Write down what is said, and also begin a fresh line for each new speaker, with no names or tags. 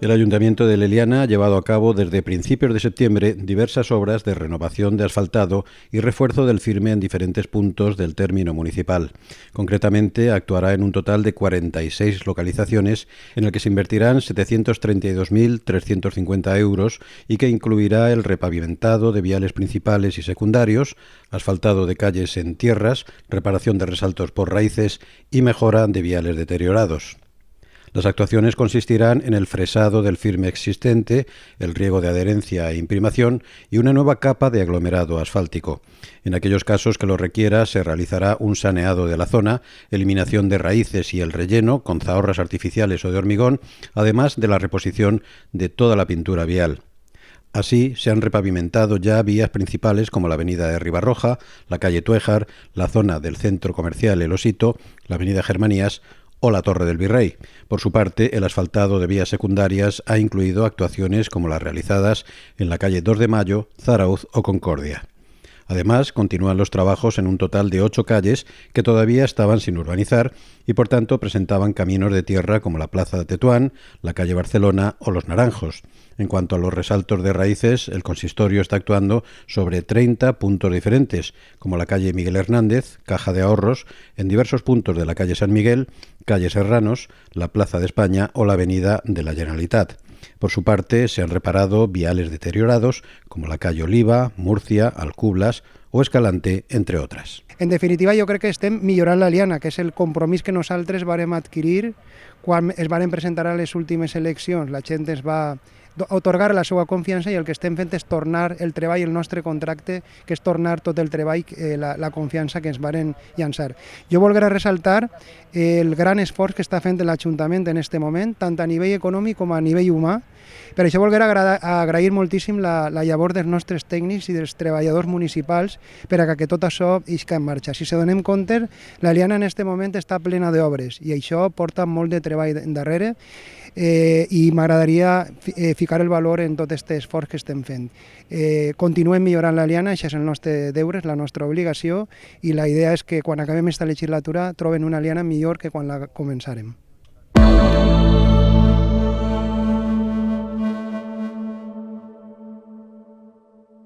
El Ayuntamiento de Leliana ha llevado a cabo desde principios de septiembre diversas obras de renovación de asfaltado y refuerzo del firme en diferentes puntos del término municipal. Concretamente, actuará en un total de 46 localizaciones en el que se invertirán 732.350 euros y que incluirá el repavimentado de viales principales y secundarios, asfaltado de calles en tierras, reparación de resaltos por raíces y mejora de viales deteriorados. Las actuaciones consistirán en el fresado del firme existente, el riego de adherencia e imprimación y una nueva capa de aglomerado asfáltico. En aquellos casos que lo requiera, se realizará un saneado de la zona, eliminación de raíces y el relleno con zahorras artificiales o de hormigón, además de la reposición de toda la pintura vial. Así, se han repavimentado ya vías principales como la avenida de Ribarroja, la calle Tuéjar, la zona del centro comercial El Osito, la avenida Germanías o la Torre del Virrey. Por su parte, el asfaltado de vías secundarias ha incluido actuaciones como las realizadas en la calle 2 de Mayo, Zarauz o Concordia. Además, continúan los trabajos en un total de 8 calles que todavía estaban sin urbanizar y por tanto presentaban caminos de tierra como la Plaza de Tetuán, la calle Barcelona o Los Naranjos. En cuanto a los resaltos de raíces, el consistorio está actuando sobre 30 puntos diferentes, como la calle Miguel Hernández, Caja de Ahorros, en diversos puntos de la calle San Miguel, calle Serranos, la Plaza de España o la avenida de la Generalitat. Por su parte, se han reparado viales deteriorados como la calle Oliva, Murcia, Alcublas o Escalante, entre otras.
En definitiva, jo crec que estem millorant l'Aliana, que és el compromís que nosaltres vàrem adquirir quan es varen presentar a les últimes eleccions. La gent ens va atorgar la seva confiança i el que estem fent és tornar el treball, el nostre contracte, que és tornar tot el treball, la confiança que ens varen llançar. Jo volguera ressaltar el gran esforç que està fent l'Ajuntament en aquest moment, tant a nivell econòmic com a nivell humà. Per això volguera agrair moltíssim la llavor dels nostres tècnics i dels treballadors municipals per a que tot això isca en marxa. Si se donem compte, l'Aliana en aquest moment està plena d'obres i això porta molt de treball darrere i m'agradaria ficar el valor en tot aquest esforç que estem fent. Continuem millorant l'Aliana, això és el nostre deure, és la nostra obligació i la idea és que quan acabem aquesta legislatura troben una Aliana millor que quan la començarem.